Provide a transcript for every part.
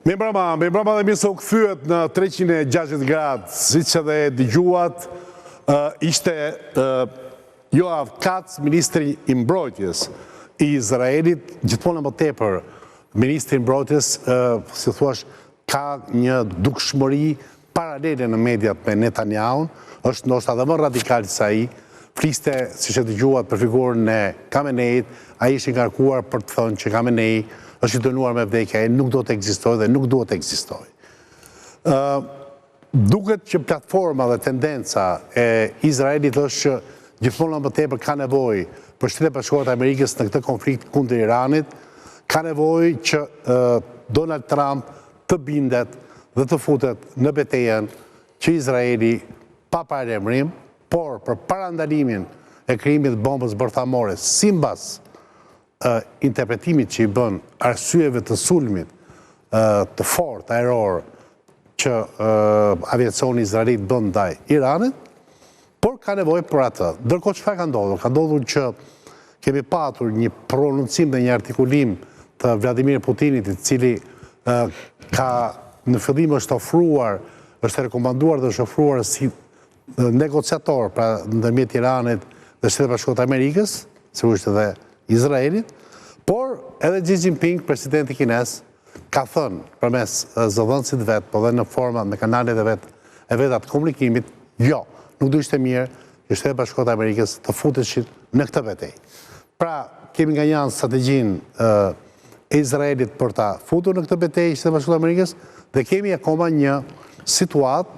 Me brama dhe mirë se u këthyët në 360 gradë, si që dhe dëgjuat, ishte Yoav Katz, ministri i mbrojtjes i Izraelit, gjithmonë më tepër, ministri i mbrojtjes, si thuash, ka një dukshmëri paralele në mediat me Netanyahu, është ndoshta edhe më radikal se ai, fliste, si që dëgjuat, për figurën e Khameneit, ai ishte ngarkuar për të thënë që Khamenei është i dënuar me vdekje, nuk do të ekzistoj dhe nuk duhet të ekzistoj. Duket që platforma dhe tendenca e Izraelit është që gjithmonë më tepër ka nevojë për Shtetet Bashkuara të Amerikës në këtë konflikt kundër Iranit, ka nevojë që Donald Trump të bindet dhe të futet në betejën që Izraeli pa paralajmërim, por për parandalimin e krijimit të bombës bërthamore sipas interpretimit që i bën arsyeve të sulmit të fortë ajror që aviacioni izraelit bën ndaj Iranit, por ka nevojë për atë. Ndërkohë çfarë ka ndodhur? Ka ndodhur që kemi patur një prononcim dhe një artikulim të Vladimir Putinit, i cili ka në fillim është rekomanduar dhe është ofruar si negociator pra ndërmjet Iranit dhe Shtetet Bashkuara të Amerikës, sigurisht edhe Izraelit, por edhe Xi Jinping, presidenti kines, ka thënë përmes zëdhënësit vetë, po dhe në forma me kanalet e vetë atë komunikimit, jo, nuk do ishte mirë që Shtetet Bashkuara të Amerikës të futeshin në këtë betejë. Pra, kemi nga janë strategjinë e Izraelit për ta futur në këtë betejë Shtetet Bashkuara të Amerikës dhe kemi akoma një situatë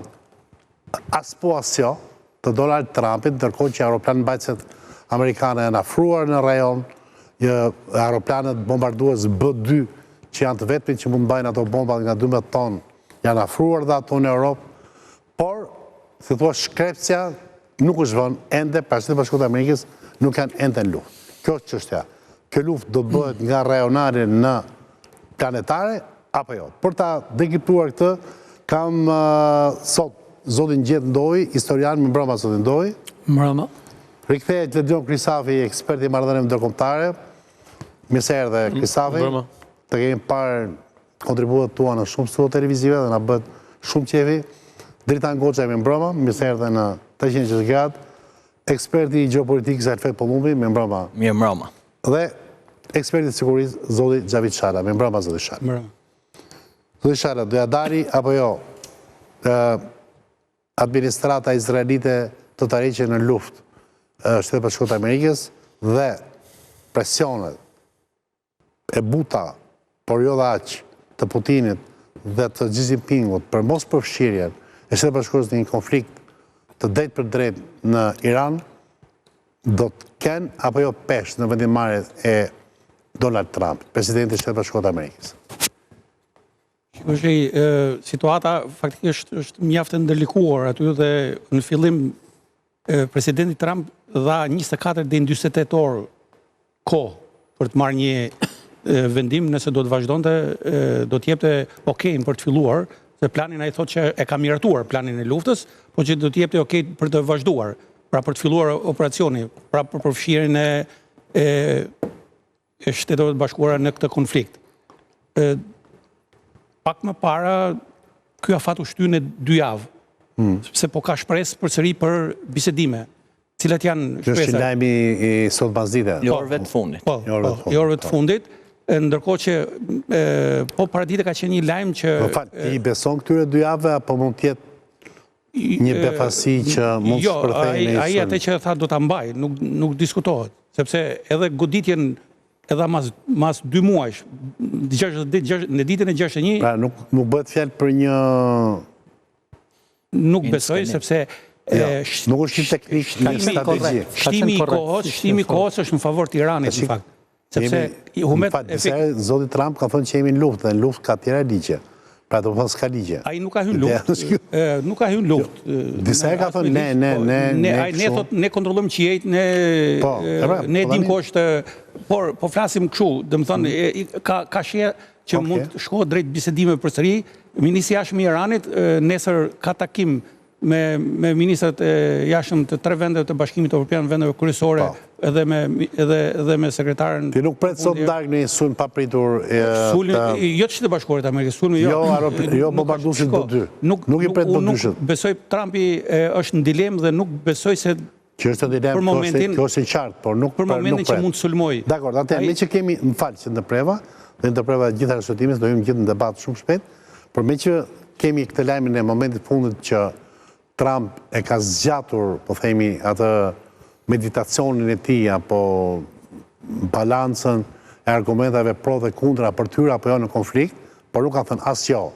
as po as jo të Donald Trumpit, ndërkohë që aeroplan mbajtësit amerikane janë afruar në rajon, aeroplanet bombardues B-2 që janë të vetmit që mund mbajnë ato bombat nga 12 ton janë afruar dhe ato në Europë, por, si thua, shkrepësja nuk është vënë ende, pra Shtetet Bashkuara të Amerikës nuk janë ende në luftë. Kjo është çështja. Kjo luftë do të bëhet nga rajonare në planetare, apo jo. Për ta dekriptuar këtë, kam sot zotin Gjet Ndoj, historian me mbrëma zotin Ndoj. Mbrëma. Rikthehet Ledion Krisafi, ekspert i marrëdhënieve ndërkombëtare. Mirë se erdhe, Krisafi. Të kemi parë kontributet tua në shumë studio televizive dhe na bët shumë qefi. Dritan Goça me mbrëma, mirë se erdhe në 360 gradë. Eksperti i gjeopolitikës Alfred Pollumbi, me mbrëma. Mirë mbrëma. Dhe eksperti i sigurisë zoti Xhavit Shala, me mbrëma zoti Shala. Mbrëma. Zoti Shala, doja dali apo jo? Administrata izraelite të tërheqë në luftë Shtetet Bashkuara të Amerikës dhe presionet e buta, por jo dhe aq, të Putinit dhe të Xi Jinpingut për mos përfshirjen e Shtetet Bashkuara në një konflikt të drejtë për drejtë në Iran, do të kenë apo jo peshë në vendimarrjet e Donald Trump, presidenti i Shtetet Bashkuara të Amerikës. Situata faktikisht është mjaft e ndërlikuar aty dhe në fillim presidenti Trump dha 24 deri në 48 orë kohë për të marrë një vendim nëse do të vazhdonte, do të jepte okejin për të filluar, se planin ai thotë që e ka miratuar planin e luftës, por që do të jepte okej për të vazhduar, pra për të filluar operacioni, pra për përfshirjen e Shteteve të Bashkuara në këtë konflikt. Pak më para, ky afat u shty në 2 javë, sepse po ka shpresë përsëri për bisedime, cilat janë shpresa. Është lajmi i sot pasdite. I orëve të fundit. Po, i orëve të fundit, ndërkohë që po paradite ka qenë një lajm që i beson këtyre 2 javëve apo mund të jetë një befasi që mund të shpërthejë në ai atë që tha do ta mbaj, nuk diskutohet, sepse edhe goditjen edhe mas 2 muajsh, në ditën e 61... Pra, nuk bëhet fjalë për një... Nuk besoj, sepse... Nuk është një teknik, një strategji. Shtimi i kohës është në favor të Iranit, në fakt. Sepse... Zoti Trump ka thënë që jemi në luftë, dhe në luftë ka tjera ligje. Pra të më s'ka ligje. Ai nuk ka hyrë luftë. Nuk ka hyrë luftë. Disa e ka thënë ne thot ne kontrollojmë qiejt, ne dim ku është, por po flasim kështu, domethënë ka shije që mund të shkohet drejt bisedime përsëri. Ministri i jashtëm i Iranit nesër ka takim me ministrat e jashtëm të 3 vendeve të Bashkimit Evropian, vendeve kryesore, edhe me sekretarën. Ti nuk pret sot ndark në një sulm papritur. Jo të Shtetet Bashkuara të Amerikës, sulmi Jo bombarduesit të dy. Nuk I pret të dyshit. Besoj Trumpi është në dilemë dhe nuk besoj se që është dilemë, kjo është e qartë, por nuk për momentin që mund të sulmoj. Dakor, atëherë me që kemi, më falë që ndërpreva, dhe ndërpreva gjitha rëshëtimis, do jemi gjithë në debat shumë shpejt, por me që kemi këtë lajmin e momentit fundit që Trump e ka zgjatur, po themi, atë meditacionin e tij apo balancën e argumentave pro dhe kundra për tyra apo jo në konflikt, por nuk ka thënë as jo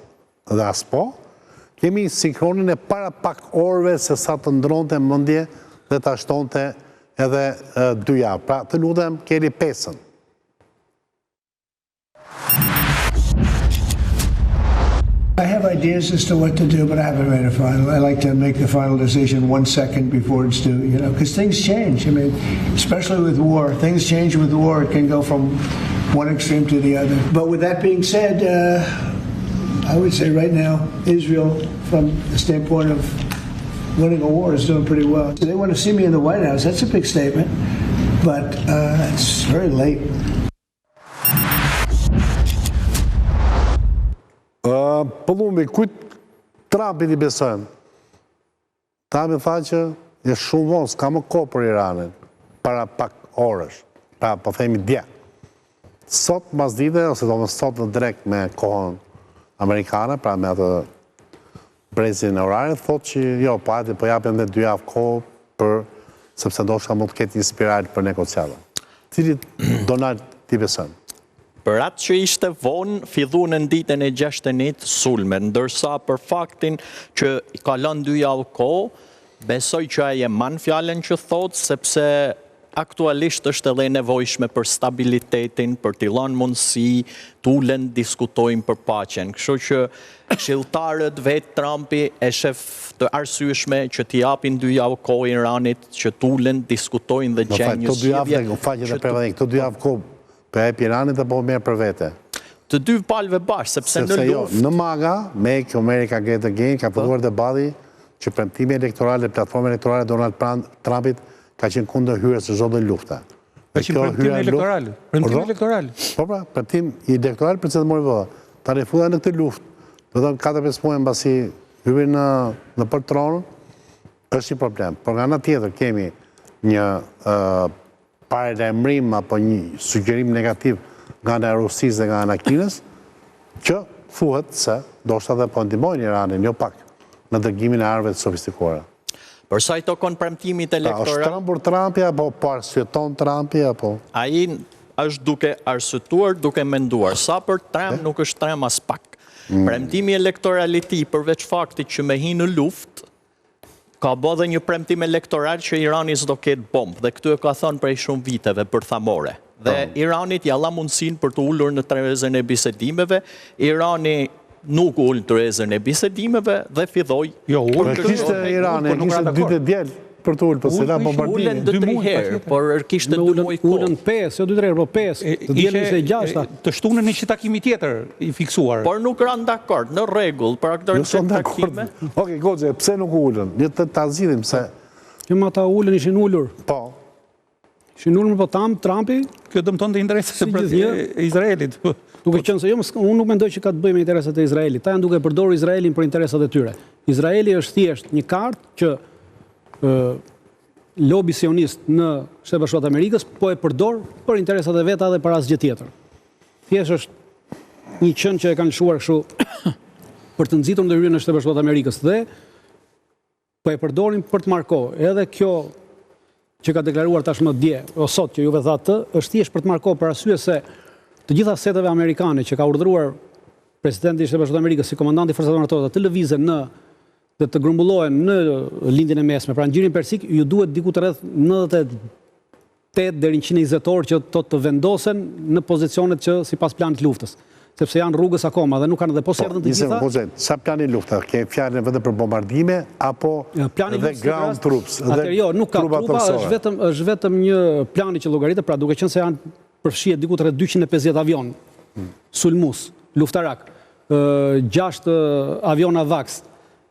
dhe as po, kemi sinkronin e para pak orëve se sa të ndronte mendje dhe ta shtonte edhe 2 javë. Pra, të lutem, keni 5-ën. I have ideas as to what to do, but I haven't made a final. I like to make the final decision 1 second before it's due, because things change. I mean, especially with war, things change with war. It can go from one extreme to the other. But with that being said, I would say right now, Israel, from the standpoint of winning a war, is doing pretty well. So they want to see me in the White House. That's a big statement, but it's very late. Pëllumbi, kujt Trumpit I besojnë? Trumpi tha që e shumë vonë, s'ka më kohë për Iranin, para pak orësh, pra po themi dje. Sot mas dite, ose do më sot në drekt me kohën amerikane, pra me atë brezin e orarit, thot që jo, po ati po japim dhe 2 javë kohë për, sepse ndoshta mund të ketë inspirat për negociata. Cilit Donald ti besojnë? Për atë që ishte vonë, fillu në ditën e 6 sulme, ndërsa për faktin që I ka lënë 2 javë kohë, besoj që ai e man fjalën që thotë, sepse aktualisht është edhe nevojshme për stabilitetin, për t'i lënë mundësi, t'ulen diskutojnë për paqen. Kështu që këshilltarët vetë Trumpi e shef të arsyeshme që t'i japin 2 javë kohë Iranit, që t'ulen diskutojnë dhe gjenë një zgjidhje. Këto 2 javë kohë për e Iranit apo merr për vete? Të dy palëve bashkë, sepse në luftë... Në MAGA, Make America Great Again, ka përduar debati që premtimi elektorale, platforma elektorale Donald Trumpit ka qenë kundër hyrjes së çdo lloji lufte. Ka qenë premtim elektoral. Premtim elektoral. Po pra, premtim elektoral për çdo mori vëlla. Tani futa në këtë luftë. Do të thonë 4-5 muaj mbasi hyri në për tronën, është një problem. Por nga ana tjetër kemi një paralajmërim apo një sugjerim negativ nga ana e Rusisë dhe nga ana e Kinës, që thuhet se ndoshta dhe po ndihmojnë Iranin jo pak në dërgimin e armëve të sofistikuara. Për sa I tokon premtimit elektoral... Është trembur Trumpi apo po arsyeton Trumpi apo? Ai është duke arsyetuar, duke menduar. Sa për Trump nuk është Trump as pak. Premtimi elektoral I tij përveç faktit që me hi në luftë, ka bë dhe një premtim elektoral që Irani s'do ketë bombë, dhe këtu e ka thënë prej shumë viteve për thamore. Dhe Iranit ja la mundësinë për të ulur në trezën e bisedimeve, Irani nuk ullë në trezën e bisedimeve dhe filloi... Jo, ullë kishte Irani, kishte 2 djelë për të ullë, për se la bombardimi. Ullën 2-3 herë, por kishte 2 muaj kohë. Ullën 5, jo 2-3 herë, po 5, të djelën ishte 6. Të shtunën ishte takimi tjetër I fiksuar. Por nuk ranë dakord, në regull, për këtë të takime. Oke, Goxhe, pse nuk ullën? Një të zgjidhim, se... Që ma ta ullën ishin ullur. Po. Ishin ullur po Trumpi... Kjo dëmton të interesat e Izraelit. Duke qenë se unë nuk mendoj që ka të bëjë me interesat e Izraelit. Ta janë duke përdorur Izraelin për interesat e tyre. Izraeli është thjesht një kartë që lobi sionist në Shtetet Bashkuara të Amerikës po e përdor për interesat e veta dhe për asgjë tjetër. Thjesht është një qenë që e kanë lëshuar kështu për të nxitur ndërhyrjen në Shtetet Bashkuara të Amerikës dhe po e përdorin për të markohë. Edhe kjo që ka deklaruar tashmë dje, o sot që juve thatë, është thjesht për të markohë për arsye se të gjitha seteve amerikane që ka urdhëruar presidenti I Shtetet Bashkuara të Amerikës si komandanti I forcave martore të lëvizën dhe të grumbullohen në lindjen e mesme, pra në gjirin persik, ju duhet diku të rreth 98 deri në 120 orë që të vendosen në pozicionet që sipas planit luftës, sepse janë rrugës akoma dhe nuk kanë edhe po serdën të gjitha. Sa plani lufta, ke fjalën vetëm për bombardime apo dhe ground troops? Jo, nuk ka trupa, është vetëm një plani që llogaritet, pra duke qenë se janë përfshirë diku të rreth 250 avion, sulmus, luftarak, 6 aviona VAX,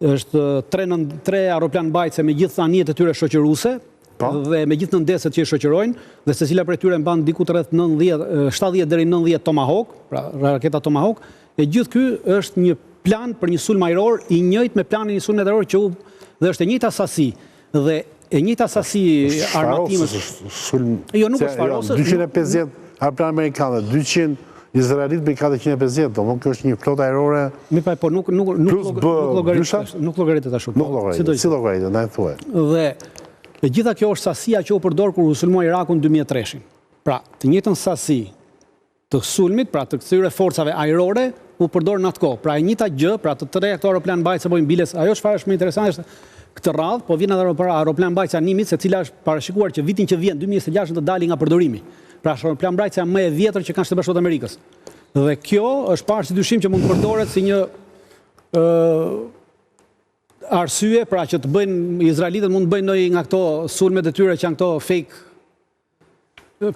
është 3 aeroplan mbajtëse me gjithë thanijet e tyre shoqëruese, dhe me gjithë nëndeset që i shoqërojnë, dhe secila prej tyre mban diku të rreth 70 deri 90 Tomahawk, pra raketa Tomahawk, e gjithë ky është një plan për një sulm ajror i njëjtë me planin e sulmit ajror që dhe është e njëjta sasi dhe e njëjta sasi armatimës. Jo, nuk është farosë. 250 aeroplan amerikanë, 200 izraelit me 450, domthonjë kjo është një flotë ajrore. Po nuk llogaritet ashtu. Nuk llogaritet. Si llogaritet, na e thuaj. Dhe gjitha kjo është sasia që u përdor kur u sulmoi Irakun 2003-shin. Pra, të njëjtën sasi të sulmit, pra të këtyre forcave ajrore, u përdor në atë kohë. Pra e njëjta gjë, pra të treja këto aeroplan mbajtëse bojnë biles, ajo çfarë është më interesante është këtë radhë, po vjen edhe aeroplan mbajtëse Nimit, secila është parashikuar që vitin që vjen 2026 të dalë nga përdorimi. Pra është aeroplan mbajtëse më e vjetër që kanë Shtetet Bashkuara të Amerikës. Dhe kjo është parë si dyshim që mund të përdoret si një arsye, pra që të bëjnë izraelitët mund të bëjnë ndonjë nga këto sulmet e tyre që janë këto fake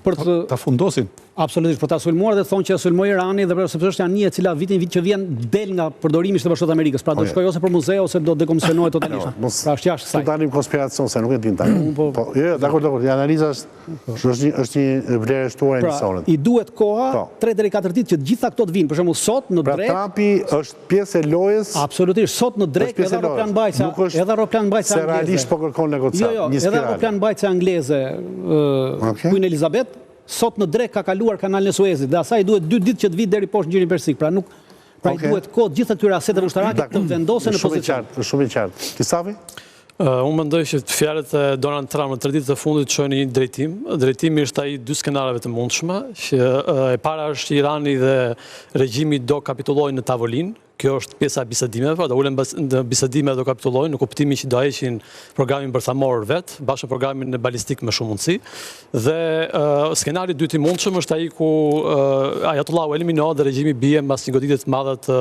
për të ta fundosin. Absolutisht, për ta sulmuar dhe thonë që sulmoi Irani dhe sepse është janë një e cila vitin që vjen del nga përdorimi i Shtetit Bashkuar të Amerikës, pra do të shkojë ose për muze ose do dekomisionohet totalisht. Pra është jashtë kësaj. Të dalim konspiracion se nuk e din tani. Po, jo, dakor, analiza është një vlerë e shtuar e emisionit. Pra, i duhet koha 3 deri 4 ditë që gjitha këto të vinë. Për shembull, sot në drek. Pra Trumpi është pjesë e lojës. Absolutisht, sot në drek edhe aeroplan mbajtëse, edhe aeroplan mbajtëse angleze. Se realisht po kërkon negociat. Jo, edhe aeroplan mbajtëse angleze, Queen Elizabeth, sot në drek ka kaluar kanalin e Suezit, dhe asaj duhet 2 ditë që të vitë deri poshtë Ngjyrin Persik. Pra i duhet kohë gjithë këtyre aseteve ushtarake të vendosen në pozicion. Shumë i qartë. Kisafi? Unë mendoj që fjalët e Donald Trump në 3 ditët e fundit çojnë një drejtim. Drejtimi është ai 2 skenareve të mundshme, që e para është që Irani dhe regjimi do kapitullojnë në tavolinë. Kjo është pjesa e bisedimeve, do ulen në bisedime do kapitullojnë në kuptimin që do heqin programin bërthamor vetë, bashkë me programin balistik me shumë mundësi. Dhe skenari i dytë i mundshëm është ai ku Ayatollahu eliminohet dhe regjimi bie mbas një goditje të madhe të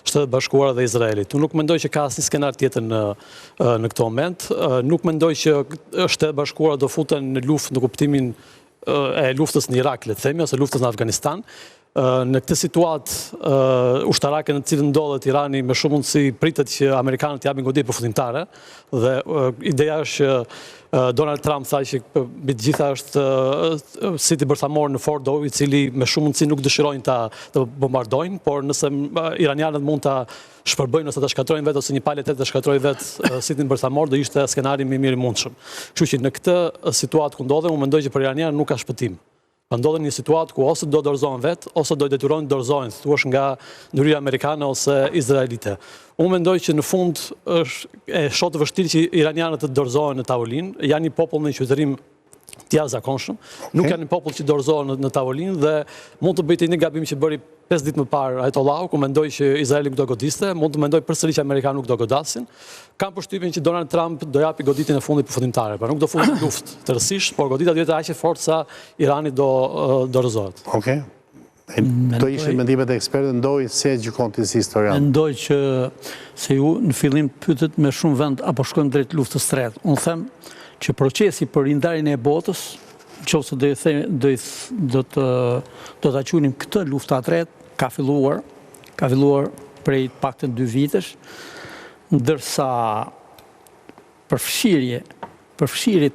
Shtetit Bashkuara dhe Izraelit. Unë nuk mendoj që ka asnjë skenar tjetër në këtë moment. Nuk mendoj që Shtetet Bashkuara do futen në luftë në kuptimin e luftës në Irak, le të themi, ose luftës në Afganistan. Në këtë situatë ushtarake në cilën ndodhet Irani me shumë mundësi pritet që Amerikanët japin goditje përfundimtare dhe ideja është që Donald Trump tha që mbi të gjitha është siti bërthamor në Fordo, i cili me shumë mundësi nuk dëshirojnë të bombardojnë, por nëse iranianët mund ta shpërbëjnë ose ta shkatrojnë vetë ose një palë të shkatrojë vetë sitin bërthamor, do ishte skenari më i mirë i mundshëm. Kështu që në këtë situatë ku ndodhem, unë mendoj që për iranianët nuk ka shpëtim. Ndodhen një situatë ku ose do dorëzohen vetë, ose do detyrojnë të dorëzohen, thuash nga ndërhyrja amerikane ose izraelite. Unë mendoj që në fund është shoh të vështirë që iranianët të dorëzohen në tavolinë, janë një popull me qytetërim të jashtëzakonshëm, nuk janë një popull që dorëzohen në tavolinë dhe mund të bëjë një gabim që bëri 5 ditë më parë Ayatollahu, ku mendoj që Izraeli nuk do godiste, mund të mendoj përsëri që Amerikanët nuk do godasin. Kam përshtypjen që Donald Trump do japi goditjen e fundit përfundimtare, pra nuk do futet në luftë tërësisht, por goditja do jetë aq e fortë sa Irani do dorëzohet. Okej. Do ishin mendimet e ekspertëve, ndoj se gjykon ti si historian. Mendoj që se ju në fillim pyetet me shumë vend apo shkojmë drejt luftës së tretë. Unë them që procesi për rindarjen e botës, nëse do ta quajmë këtë luftë e tretë, ka filluar prej paktën 2 vitesh, ndërsa përfshirje të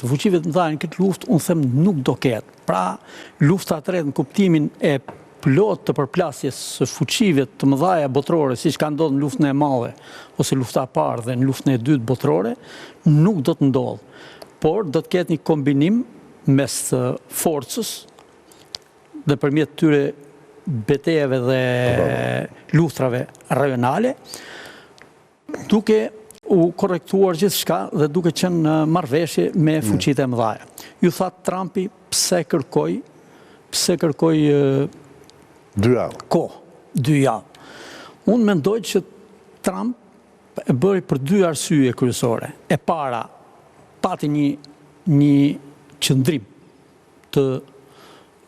fuqive të mëdha në këtë luftë unë them nuk do ketë. Pra, lufta e tretë në kuptimin e plot të përplasjes së fuqive të mëdha botërore, siç ka ndodhur në luftën e madhe ose lufta e parë dhe në luftën e dytë botërore, nuk do të ndodhë. Por do të ketë një kombinim mes forcës dhe përmjet tyre betejave dhe luftrave rajonale, duke u korrektuar gjithçka dhe duke qenë në marrëveshje me fuqitë e mëdha. Ju tha Trumpi pse kërkoi 2 javë. 2 javë. Unë mendoj që Trump e bëri për 2 arsye kryesore. E para, pati një qëndrim të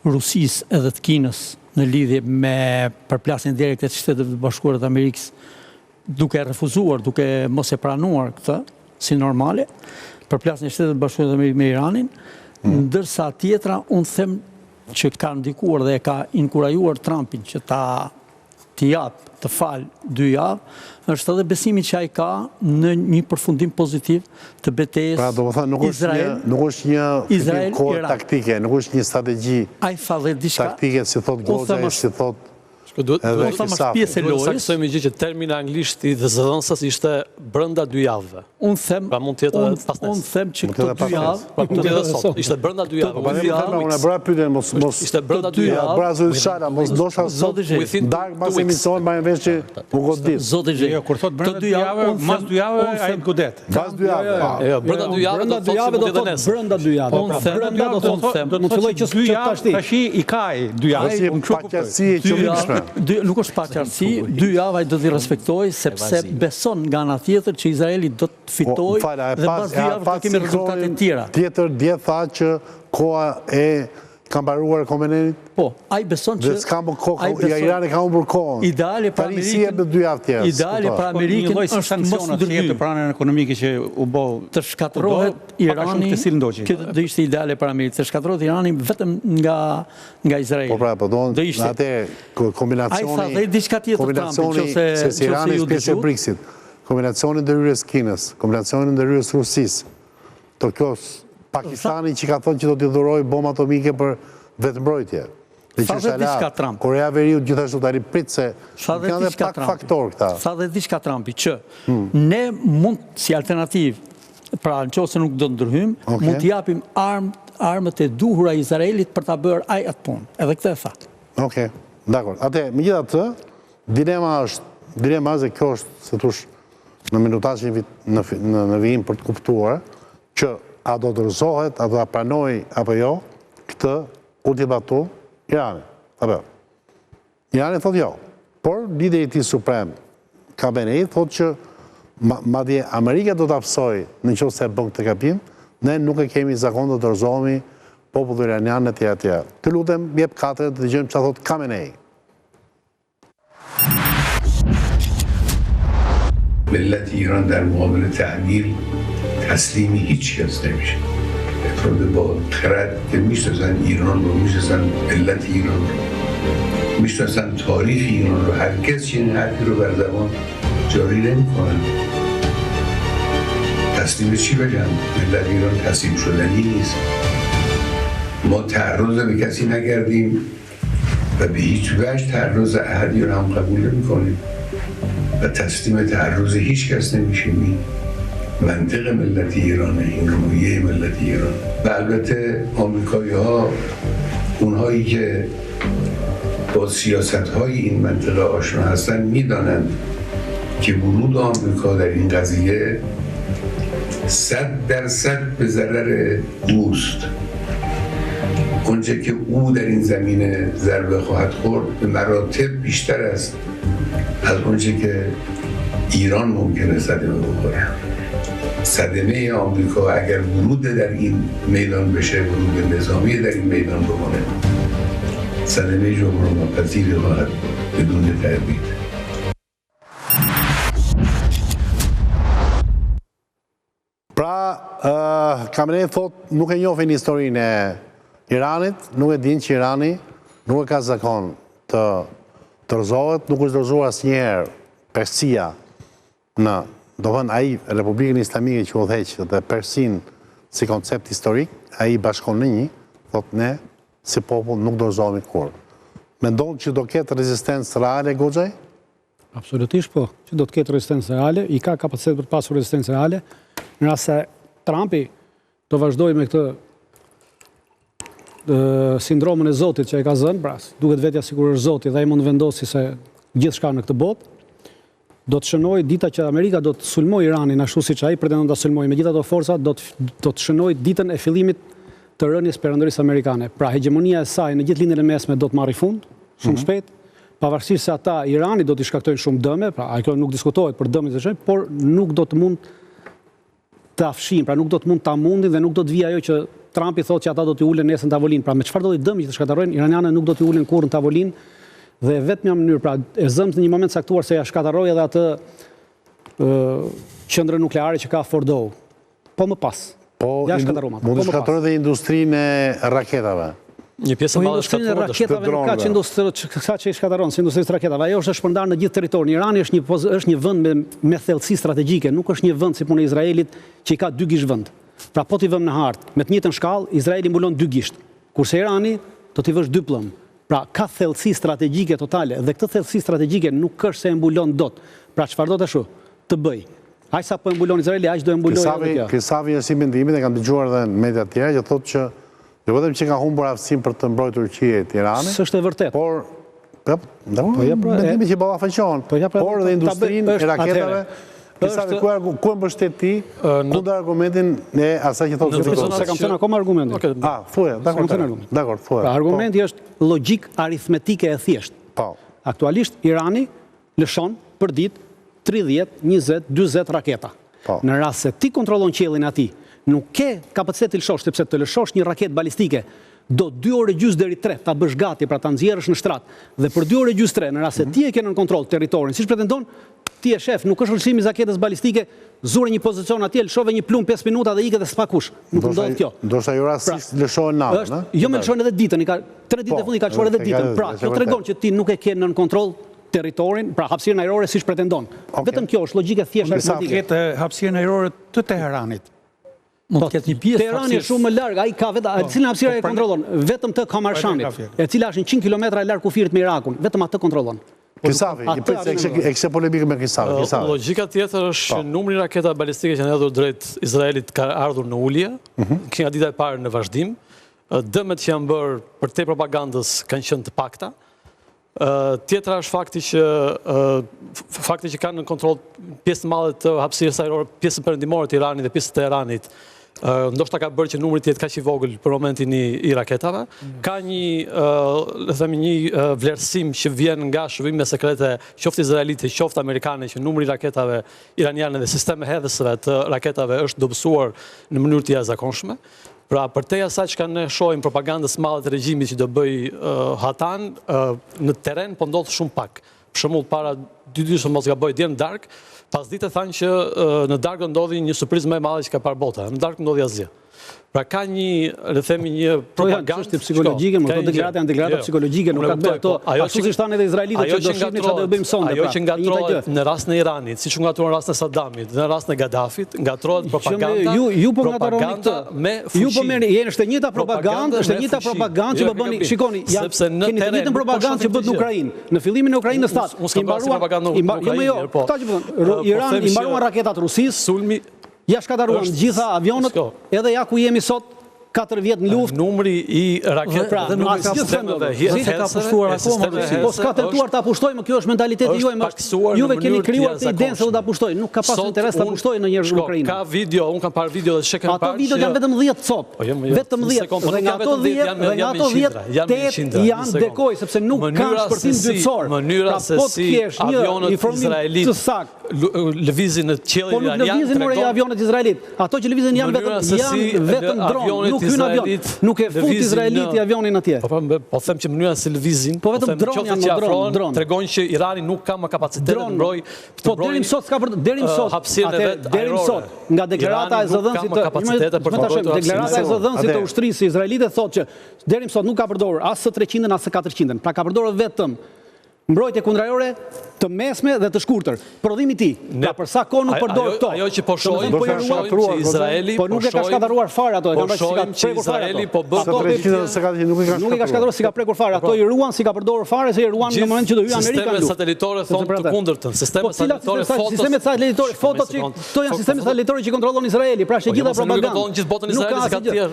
Rusisë edhe të Kinës në lidhje me përplasjen direkte të Shtetit Bashkuar të Amerikës, duke refuzuar, duke mos e pranuar këtë si normale, përplasjen e Shtetit Bashkuar të Amerikës me Iranin, ndërsa tjetra unë them që ka ndikuar dhe ka inkurajuar Trumpin që ta të japë, të falë 2 javë, është edhe besimi që ai ka në një përfundim pozitiv të betejës Pra, do më thënë, nuk është një fillim kohë taktike, nuk është një strategji taktike, si thot Goxha, si thot edhe Isafi. Duhet saksojmë gjë që termini anglisht i dhe zëdhënësës ishte brenda 2 javëve. Unë them, pra mund të jetë pas nesër. Unë them që këto 2 javë, pra mund të jetë sot, ishte brenda 2 javëve. Unë e bëra pyetjen mos ishte brenda 2 javë. Bëra zot Shala, mos dosha sot dark pas emision më vesh që u godit. Zoti Xhe. Jo, kur thot brenda 2 javëve, mas 2 javëve ai godet. Pas 2 javë. Jo, brenda 2 javëve do të thotë do të brenda 2 javë. Brenda do të them, do të filloj që 2 javë tash i kaj 2 javë. Unë kështu kuptoj. Nuk është paqartësi, 2 javë ai do t'i respektojë sepse beson nga ana tjetër që Izraeli do të fitojë dhe pas 2 javësh do kemi rezultate të tjera. Tjetër dje tha që koha e ka mbaruar Khomeneit. Po, ai beson që dhe s'ka më kohë, Irani ka humbur kohën. Ideale për Amerikën. 2 javë tjera. Ideale për Amerikën është mos ndërhyjë për anën ekonomike që u bë të shkatërrohet Irani. Kjo do ishte ideale për Amerikën, të shkatërrohet Irani vetëm nga Izraeli. Po pra, po don atë kombinacioni se Irani pjesë e BRICS-it, kombinacioni ndërhyrjes Kinës, kombinacioni ndërhyrjes Rusisë, Tokos, Pakistani që ka thonë që do t'i dhurojë bombë atomike për vetëmbrojtje. Sa dhe diçka Trump. Korea Veriut gjithashtu tani prit se kanë dhe pak faktor këta. Sa dhe diçka Trumpi që ne mund si alternativë, pra nëse nuk do të ndërhyjmë, mund t'i japim armët e duhura Izraelit për ta bërë ai atë punë. Edhe këtë e tha. Okej, dakor. Atë, megjithatë, dilema është kjo është se thosh në minutazhin në vijim për të kuptuar që a do të rëzohet, a do të pranoj apo jo, këtë ultimatum Irani. Apo. Irani thot jo. Por lideri i tij suprem, Khamenei, thot që madje Amerika do të hapsoj nëse bën këtë gabim, ne nuk e kemi zakon të dorëzohemi popullit iranian etj etj. Të lutem, jep 4 të dëgjojmë çfarë thot Khamenei. ملت ایران در مقابل تحمیل تسلیم هیچ کس نمیشه. افراد با خرد که میشناسن ایران رو، میشناسن ملت ایران رو، میشناسن تاریخ ایران رو، هرگز چنین حرفی رو بر زبان جاری نمیکنن. تسلیم چی بگن؟ ملت ایران تسلیم شدنی نیست. ما تعرض به کسی نکردیم و به هیچ وجه تعرض احدی رو هم قبول نمیکنیم. و تسلیم تعرض هیچ کس نمیشیم. منطق ملت ایرانه، این روحیه ملت ایران. و البته آمریکایی ها، اونهایی که با سیاست های این منطقه آشنا هستن، میدانند که ورود آمریکا در این قضیه 100% به ضرر اوست. اونچه که او در این زمینه ضربه خواهد خورد به مراتب بیشتر است از اونچه که ایران ممکنه صدمه بخوره. صدمه آمریکا اگر ورود در این میدان بشه، ورود نظامی در این میدان بکنه، صدمه جمهور ناپذیری خواهد بدون تردید. Pra, Khamenei thot nuk e njohin historinë e Iranit, nuk e din që Irani nuk e ka zakon të dorëzohet, nuk është dorëzuar asnjëherë Persia në, do thënë ai Republikën Islamike që udhëheq dhe Persin si koncept historik, ai bashkon në një, thot ne si popull nuk dorëzohemi kurrë. Mendon që do ketë rezistencë reale Goxhaj? Absolutisht po, që do të ketë rezistencë reale, i ka kapacitet për të pasur rezistencë reale, në rast se Trumpi do vazhdojë me këtë sindromën e Zotit që e ka zënë, pra, duket vetja sikur është Zoti dhe ai mund vendosi se gjithçka në këtë botë, do të shënojë dita që Amerika do të sulmojë Iranin ashtu siç ai pretendon ta sulmojë me gjithë ato forca, do të shënojë ditën e fillimit të rënies perëndërisë amerikane. Pra hegemonia e saj në gjithë lindjen e mesme do të marrë fund shumë shpejt, pavarësisht se ata Irani do t'i shkaktojnë shumë dëme, pra kjo nuk diskutohet për dëmet e shënjë, por nuk do të mund të afshin, pra nuk do të mund ta mundin dhe nuk do të vijë ajo që Trumpi thotë që ata do t'i ulen nesër në tavolinë. Pra me çfarë do të dëmi që të shkatërrojnë, iranianët nuk do t'i ulen kurrë në tavolinë dhe vetmja mënyrë, pra e zëmt në një moment saktuar se ja shkatërroi edhe atë qendrën nukleare që ka Fordo. Po më pas. Po, ja shkatërroma. Mund të shkatërrojë dhe industrinë e raketave. Një pjesë madhe industrinë e raketave nuk ka që i shkataron, si industrisë raketave. Ajo është shpërndarë në gjithë territorin. Irani është një vend me thellësi strategjike, nuk është një vend si punë e Izraelit që i ka 2 gisht vend. Pra po t'i vëmë në hartë, me të njëjtën shkallë, Izraeli mbulon 2 gisht, kurse Irani do t'i vësh 2 plëm. Pra ka thellësi strategjike totale dhe këtë thellësi strategjike nuk është se e mbulon dot. Pra çfarë do të bëj? Aq sa po e mbulon Izraeli, aq do e mbulojë edhe kjo. Krisavi si mendimin e kanë dëgjuar edhe në media të tjera që thotë që jo vetëm që ka humbur aftësinë për të mbrojtur Turqinë e Iranit. S'është e vërtetë. Por mendimi që ballafaqohen. Por edhe industrinë e raketave. Krisavi ku e mbështet ti kundër argumentin e asaj që thotë Fiton? Se kam thënë akoma argumentin. Thuaj, dakor, thuaj. Pra argumenti është logjik aritmetike e thjeshtë. Po. Aktualisht Irani lëshon për ditë 30, 20, 40 raketa. Në rast se ti kontrollon qiellin e atij, nuk ke kapacitet të lëshosh, sepse të lëshosh një raketë balistike do 2 orë gjys deri 3 ta bësh gati pra ta nxjerrësh në shtrat. Dhe për 2 orë gjys 3, në rast se ti e ke nën kontroll territorin, siç pretendon, ti je shef, nuk është lëshimi i raketës balistike, zure një pozicion atje, lëshove një plumb 5 minuta dhe ikë dhe s'pa kush. Nuk ndodh kjo. Ndoshta jo rastisht lëshohen natën, Jo më lëshohen edhe ditën, 3 ditë e fundit ka lëshuar edhe ditën. Pra, kjo tregon që ti nuk e ke nën kontroll territorin, pra hapësirën ajrore siç pretendon. Vetëm kjo është logjike thjeshtë aritmetike. Ketë hapësirën ajrore të Teheranit. Mund të ketë një pjesë Teherani është shumë më larg, ai ka vetë cilën hapësirë e kontrollon, vetëm të Kamarashanit, e cila është 100 kilometra e larg kufirit me Irakun, vetëm atë kontrollon. Krisavi, e kse polemikë me Krisavi. Logjika tjetër është numri i raketave balistike që janë hedhur drejt Izraelit ka ardhur në ulje, nga dita e parë në vazhdim. Dëmet që janë bërë për te propagandës kanë qenë të pakta. Tjetra është fakti që kanë në kontroll pjesë të madhe të hapësirës ajrore, pjesën perëndimore të Iranit dhe pjesën të Teheranit. Ndoshta ka bërë që numri të jetë kaq i vogël për momentin i raketave. Ka një vlerësim që vjen nga shërbime sekrete, qoftë izraelite, qoftë amerikane, që numri i raketave iraniane dhe sisteme hedhësve të raketave është dobësuar në mënyrë të jashtëzakonshme. Pra, për te asaj që ne shohim propagandës madhe të regjimit që do bëj Hatan, në teren po ndodh shumë pak. Për shembull, para 2 ditësh mos gaboj dje në darkë, pas ditë thanë që në darkë ndodhi një surprizë më e madhe që ka parë bota. Në darkë ndodhi asgjë. Pra ka le themi një propagandë çështje psikologjike, më këto deklarata janë deklarata psikologjike, nuk ka të bëjë ato. Ashtu si thanë edhe izraelitët që do shihni çfarë do bëjmë sonde. Ajo që ngatrohet në rastin e Iranit, siç u ngatrohet në rastin e Saddamit, në rastin e Gaddafit, ngatrohet propaganda. Ju po ngatroni këtë. Ju po merrni, jeni është e njëjta propagandë, është e njëjta propagandë që po bëni. Shikoni, keni të njëjtën propagandë që bëhet në Ukrainë. Në fillimin e Ukrainës thatë, Iran i mbaruan raketat Rusisë, sulmi ja shkataruan gjitha avionët, edhe ja ku jemi sot 4 vjet në luftë. Numri i raketave dhe numri i sistemeve ka pushtuar akoma. Po s'ka tentuar ta pushtojmë, kjo është mentaliteti juaj. Juve keni krijuar të idenë se do ta pushtojnë, nuk ka pas interes ta pushtojnë në njërë në Ukrainë. Ka video, unë kam parë video dhe shekën parë. Ato video janë vetëm 10 sot. Vetëm 10. Dhe nga ato 10, 8 janë dekoj, sepse nuk kanë shpërthim dytësor. Mënyra se si avionët izraelit lëvizin në qiellin iranian. Po nuk lëvizin more avionët izraelit. Ato që lëvizin janë vetëm dronë, nuk hyn avion. Nuk e fut izraeliti avionin atje. Po them që mënyra se lëvizin, po vetëm dronë janë dronë. Tregojnë që Irani nuk ka më kapacitet të mbrojë. Po deri më sot s'ka për deri më sot. Hapësirën e vet deri më sot nga deklarata e zëdhënësit të ushtrisë izraelite thotë që deri më sot nuk ka përdorur as 300-ën as 400-ën. Pra ka përdorur vetëm mbrojtje kundërajrore të mesme dhe të shkurtër. Prodhimi i tij, pra për sa kohë nuk përdor këto. Ajo që po shohim që Izraeli po nuk e ka shkataruar fare ato, e kanë shohim që Izraeli po bën nuk e ka shkataruar si ka prekur fare. Ato i ruan si ka përdorur fare, se i ruan në moment që do hyjë Amerika në luftë. Sistemet satelitorë thonë të kundërtën. Sistemet satelitorë foto që këto janë sistemet satelitorë që kontrollon Izraeli, pra është gjithë propagandë.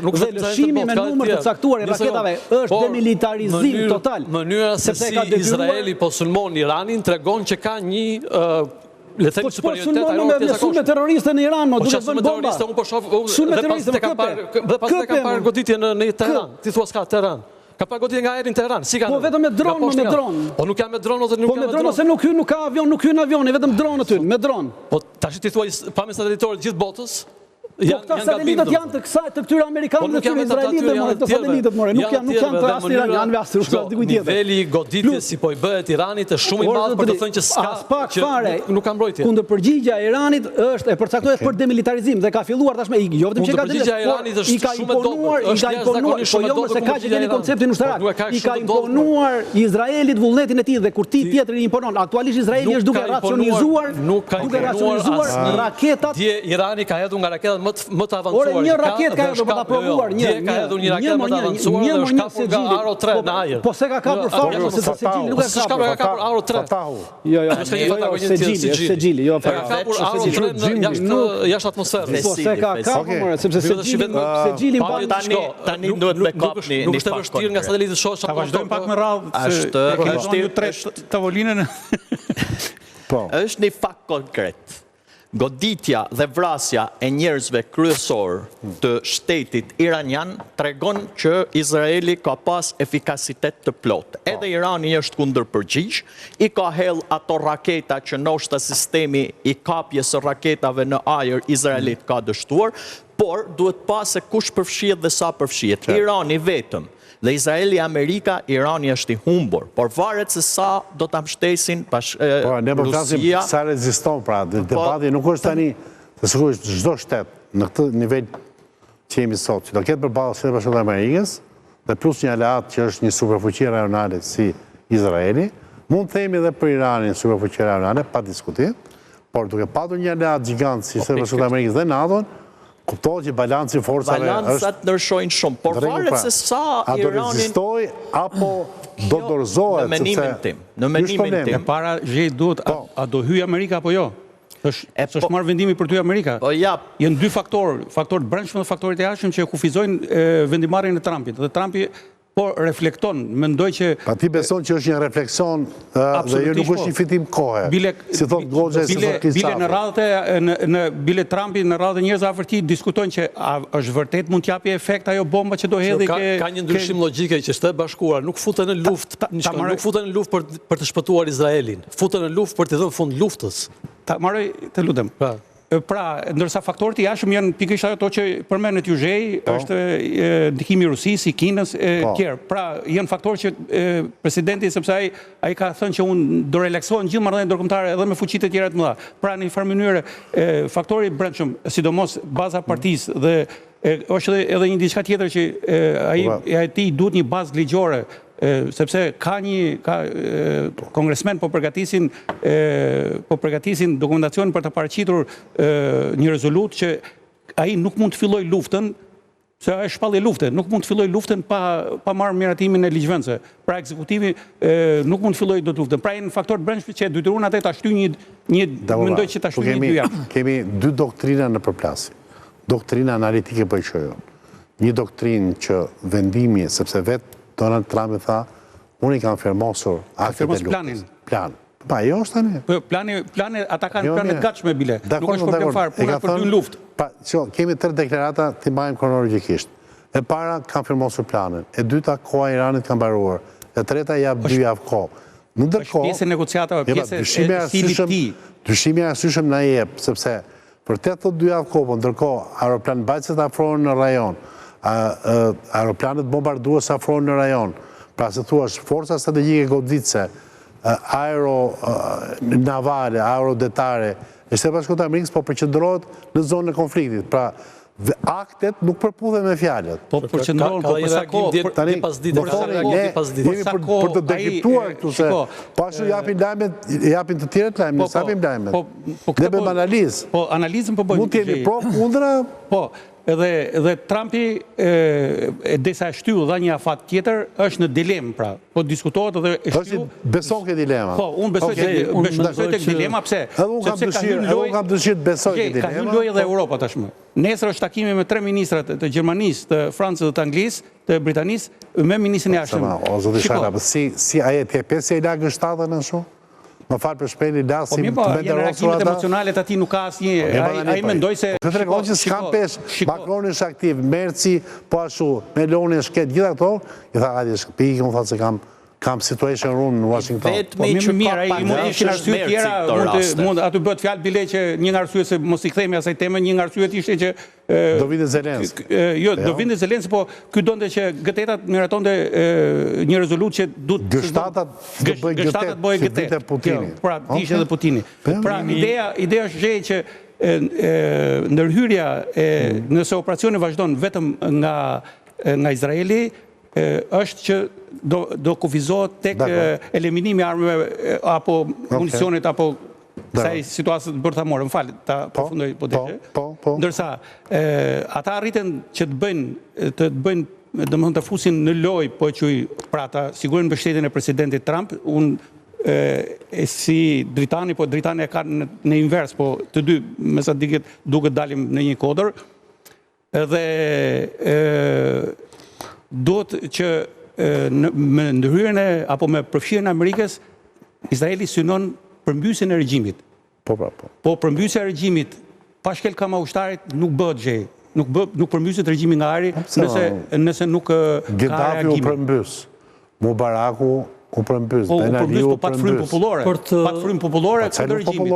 Nuk ka lëshimi me numër të caktuar i raketave, është demilitarizim total. Mënyra se si Izraeli po sulmon Iranin tregon që ka një le të themi superioritet ajror të sulme terroriste në Iran, duke vënë bomba. Sulme terroriste dhe pas të ka parë goditje në Teheran. Ti thua s'ka Teheran. Ka parë goditje nga ajri në Teheran. Si po vetëm me dronë, me dronë. Po nuk janë me dronë ose nuk janë me dronë. Po me dronë ose nuk hyn, nuk hyn avioni, vetëm dronë aty, me dronë. Po tash ti thua pa me satelitorë gjithë botës. Këta satelitët janë të kësaj, të këtyre Amerikanëve dhe këtyre Izraelitëve, more, këta satelitët, more, nuk janë të asë Iranianëve, asë rusëve, dikuj tjetër. Niveli goditjes si po i bëhet Iranit është shumë i madh për të thënë që s'ka, që nuk ka mbrojtje. Kundër përgjigja e Iranit është e përcaktuar për demilitarizim dhe ka filluar tashmë, jo vetëm që ka i ka imponuar, po jo se ka që keni konceptin ushtarak, i ka imponuar Izraelit vullnetin e tij dhe kur ti tjetër i imponon, aktualisht Izraeli është duke racionizuar raketat. Dje Irani ka hedhur nga raketat më të avancuar. Ore, një raket ka hedhur për ta provuar, ka hedhur një raket më të avancuar dhe është kapur nga Aro 3 në ajër. Po se ka kapur fare, se Segjili nuk e kapur. Ka kapur Aro 3. Jo, Segjili, jo. Ka kapur Aro 3 jashtë atmosferës. Po se ka kapur, sepse Segjili tani duhet me kapni. Nuk është e vështirë nga satelitët shohësh. Ta vazhdojmë pak më radhë, se kemi ju 3 tavolinën. Është një fakt konkret. Goditja dhe vrasja e njerëzve kryesor të shtetit iranian tregon që Izraeli ka pas efikasitet të plot. Edhe Irani është kundërpërgjigj, i ka hell ato raketa që ndoshta sistemi i kapjes së raketave në ajër Izraelit ka dështuar, por duhet pas se kush përfshihet dhe sa përfshihet. Irani vetëm. Dhe Izraeli, Amerika, Irani është i humbur, por varet se sa do ta mbështesin Ne po flasim sa reziston, pra, debati nuk është tani, se sigurisht çdo shtet në këtë nivel që jemi sot, që do ketë përballë Shtetet Bashkuara të Amerikës, dhe plus një aleat që është një superfuqi rajonale si Izraeli, mund të themi edhe për Iranin superfuqi rajonale, pa diskutim, por duke patur një aleat gjigant si Shtetet Bashkuara të Amerikës dhe NATO-n, kuptohet që balanci forcave është... Balancat ndryshojnë shumë, por varet se sa Iranin... A do rezistoj, apo do dorëzohet? Në menimin tim. Në menimin tim. E para gjej duhet, a do hyj Amerika apo jo? Është marrë vendimi për të hyj Amerika. Janë dy faktorë, faktorët brendshëm dhe faktorët e jashtëm që kufizojnë vendimarrjen e Trumpit. Dhe Trumpi po reflekton, mendoj që... Pa ti beson që është një refleksion dhe jo nuk është një fitim kohe, si thot Goxha e si thot Kisafi. Bile në radhët bile Trumpi në radhët e njerëzve afër tij diskutojnë që është vërtet mund t'japi efekt ajo bomba që do hedhë ka një ndryshim logjike që Shtetet Bashkuara nuk futen në luftë për të shpëtuar Izraelin, futen në luftë për të dhënë fund luftës. Ta marroj, të lutem. Pra, ndërsa faktorët i jashtëm janë pikërisht ato që përmendet ju zhej, është ndikimi i Rusisë, i Kinës, tjerë. Pra, janë faktorë që presidenti, sepse ai ka thënë që unë do relaksohen gjithë marrëdhëniet ndërkombëtare edhe me fuqitë e tjera të mëdha. Pra, në një farë mënyrë, faktori i brendshëm, sidomos baza e partisë dhe është edhe një diçka tjetër që ai duhet një bazë ligjore, sepse ka kongresmen po përgatisin dokumentacion për të paraqitur një rezolut që ai nuk mund të filloj luftën, se është shpallje lufte, nuk mund të filloj luftën pa marrë miratimin e ligjvendësve. Pra ekzekutivi nuk mund të filloj do të luftën. Pra janë faktorët brendshëm që detyruan atë ta shtyjnë mendoj që ta shtyjnë dy javë. Kemi dy doktrina në përplasje. Doktrina analitike po e shojmë. Një doktrinë që vendimi, sepse vetë Donald Trump e tha, unë i kam firmosur aktet e luftës. Plan. Pa, jo është tani. Plane, ata kanë planet gatshme bile. Nuk është problem farë, puna për dy luftë. Pa, kemi 3 deklarata të mbajmë kronologjikisht. E para kanë firmosur planin, e dyta koha e Iranit kanë mbaruar, e treta jap 2 javë kohë. Në ndërkohë, pjesë e negociatave, pjesë e stilit të tij. Dyshimi arsyeshëm na jep, sepse për 82 javë kohë, ndërkohë aeroplan mbajtësit afrohen në rajon, aeroplanet bombardues afrohen në rajon. Pra se thuash, forca strategjike goditëse, aeronavale, aerodetare, e Shtetet Bashkuara të Amerikës po përqendrohet në zonën e konfliktit. Pra, aktet nuk përputhen me fjalët. Po përqendrohen, po për sa kohë? Tani, jemi për të dekriptuar këtu se pashu japin të tjerët lajme, nësë japim lajme. Ne bëjmë analizë. Po, analizën po bëjmë. Mund t'jemi pro, kundra? Po, edhe Trumpi, desa e shtyu dha një afat tjetër, është në dilemë, pra. Po diskutohet edhe e shtyu... Beson ke dilema? Po, unë besoj të dilema, pse? Edhe unë kam dëshirë të besoj ke dilema. Ka hyrë lojë edhe Europa tashmë. Nesër është takimi me 3 ministrat të Gjermanisë, të Francës dhe të Anglisë, të Britanisë, me ministrin e jashtëm. O, zoti Shara, si aje t'je pesë e lagën 7 në shumë? Më falë për shpejnë i lasë, si të vendërosur ata. Po, jenë reagimet emocionalet ati nuk ka asë një, a i mendoj se... Të të rekonë që s'kam pesh, Macroni është aktiv, Merci, po ashtu, Meloni është ketë, gjitha këto, i tha, ajde, shkëpik, unë tha se kam situation room në Washington. Po më mirë, ai mund të ishin arsye tjera, mund aty bëhet fjalë bile që një nga arsyet se mos i kthehemi asaj teme, një nga arsyet ishte që do vinte Zelenski. Jo, do vinte Zelenski, po ky donte që G8-at miratonte një rezolutë që duhet G7-at bëjë G8 Putini. Pra, ishte edhe Putini. Pra, ideja është që ndërhyrja nëse operacioni vazhdon vetëm nga Izraeli, është që do kufizohet tek eliminimi armëve apo municionit apo kësaj situatës bërthamore. Më falë, ta përfundoj po deshe. Ndërsa, ata arritën që të bëjnë, domethënë të fusin në lojë, po e quaj, pra ta sigurin mbështetjen e presidentit Trump, unë si Dritani, po Dritani e ka në invers, po të dy, me sa duket dalim në një kodër, dhe duhet që me ndërhyrjen apo me përfshirjen e Amerikës, Izraeli synon përmbysjen e regjimit. Po përmbysja e regjimit pa shkelkama ushtarit nuk bëhet gjë. Nuk përmbyset regjimi nga ari nëse nuk ka Gaddafi u përmbys. Mubaraku u përmbys. Po u përmbys, po pat frymë popullore. Pat frymë popullore këtë regjimi.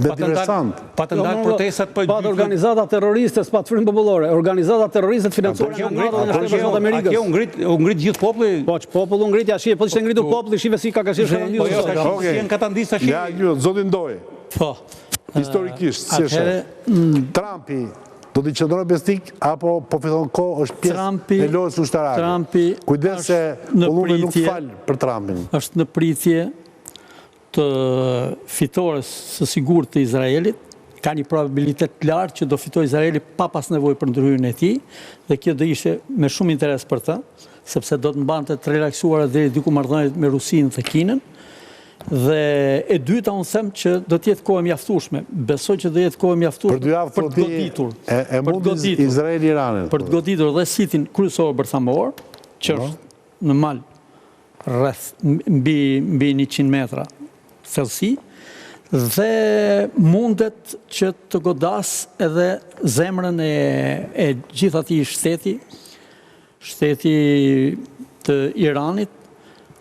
Diversant. Pa të ndalë protestat për... Pat organizata terroriste, s'pat frymë popullore. Organizata terroriste të financuar nga NATO dhe Shtetet Bashkuara të Amerikës. Atje u ngrit gjithë populli. Po që populli u ngrit, ja shije, po ishte ngritur populli, shive si ka kashir shkatandisë. Po jo, ka shien katandisë tash. Ja, zotin Doj. Po. Historikisht, si është. Trumpi do t'i qëndrojë besnik, apo po fiton kohë është pjesë e lojës ushtarake. Trumpi Kujdes se volumi nuk falë për Trumpin. Është në pritje të fitores së sigurt të Izraelit, ka një probabilitet lartë që do fitojë Izraeli pa pas nevojë për ndërhyrjen e tij, dhe kjo do ishte me shumë interes për të, sepse do të mbante të relaksuara deri diku marrëdhëniet me Rusinë dhe Kinën. Dhe e dyta unë them që do të jetë kohë mjaftueshme. Besoj që do jetë kohë mjaftueshme për të goditur. E mundi Izrael-Iranin. Për të goditur dhe sitin kryesor bërthamor, që është në mal rreth mbi 100 metra thellësi, dhe mundet që të godas edhe zemrën e gjithë atij shteti të Iranit,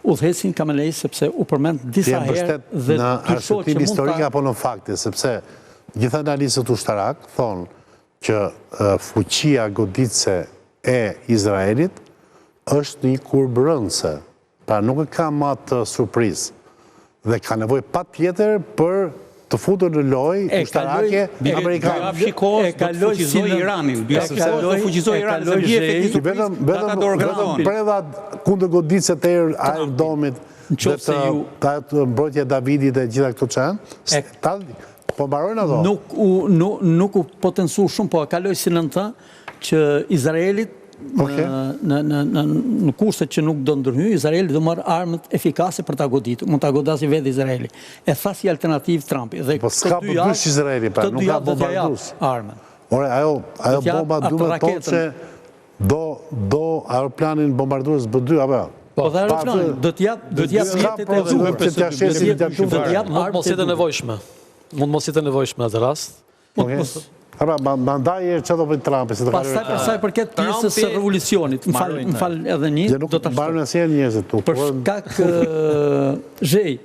udhëheqin Kamelej, sepse u përmend disa herë dhe në arsyetim historik apo në fakte, sepse gjithë analistët ushtarak thonë që fuqia goditëse e Izraelit është një kurbrënëse, pra nuk e ka më të surprizë dhe ka nevojë patjetër për të futur në lojë ushtarake amerikane. E kaloi fuqizoi Iranin. Do fuqizoi Iranin, se bie efektiv ata do organizojnë. Predhat kundër goditëse të Aerodomit dhe të mbrojtja Davidit dhe gjitha këto që janë. Po mbarojnë ato? Nuk u potencu shumë, po e kaloi si nën të që Izraelit në kushtet që nuk do ndërhyjë, Izraeli do marrë armët efikase për ta goditur, mund ta godasë vetë Izraeli. E tha si alternativë Trumpi. Po s'ka përdysh Izraeli, pra nuk ka bombardus. Ore, ajo bomba duhet thotë që do aeroplanin bombardues B2 apo? Po dhe aeroplanin do t'jap mjetet e dur. Mund mos jetë nevojshme. Mund mos jetë nevojshme atë rast. Ma ndaj që do për Trumpi. Pasaj përket pjesës së revolucionit, më fal edhe një, do të ashtu. Për shkak zhej,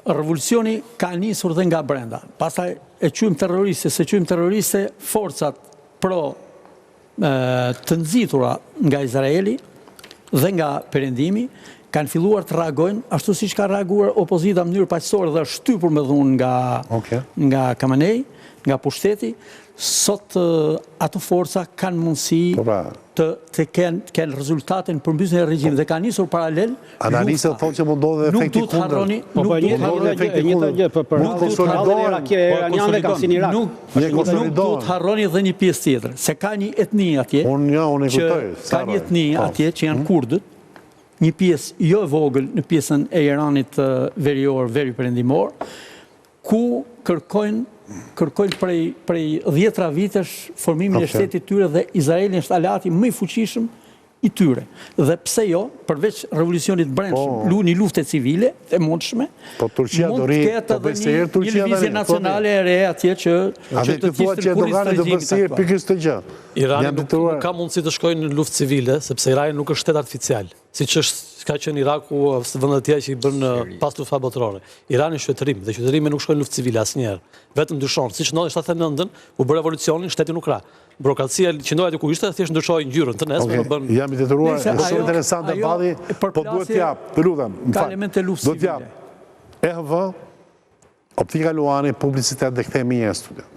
revolucioni ka nisur dhe nga brenda. Pasaj e qujmë terroriste, se qujmë terroriste, forcat pro të nxitura nga Izraeli dhe nga perëndimi, kanë filluar të reagojnë, ashtu si që ka reaguar opozita në mënyrë paqësore dhe shtypur me dhunë nga Khamenei, nga pushteti, sot ato forca kanë mundësi të kenë rezultate në përmbysjen e regjimit dhe kanë nisur paralel. Analistët thonë që mund ndodhe efekti kundër. Nuk duhet harroni dhe një pjesë tjetër, se ka një etni atje, që janë kurdët, një pjesë jo e vogël në pjesën e Iranit verior, veri perëndimor, ku kërkojnë prej 10 vitesh formimin e shtetit tyre dhe Izraeli është alati më i fuqishëm i tyre. Dhe pse jo, përveç revolucionit brendshëm, një lufte civile e mundshme, mund të ketë edhe një lëvizje nacionale e re atje që të gjithë të regjimit Irani nuk ka mundësi të shkojnë në luftë civile, sepse Irani nuk është shtet artificial, si që ka qenë Iraku së vëndet tjera që i bënë pas luftëve botërore. Irani është qytetërim, dhe qytetërimi nuk shkojnë luftë civile asnjëherë. Vetëm ndryshon, siç ndodhi 79-ën, u bë revolucionin, shteti nuk ra. Burokracia qëndoi aty ku ishte, thjesht ndryshoi ngjyrën të nesër bën. Jam i detyruar, është shumë interesante debati, po duhet t'jap, të lutem. Ka elemente luftë civile. EHV, Optika Luani, publicitet dhe kthehemi në studio.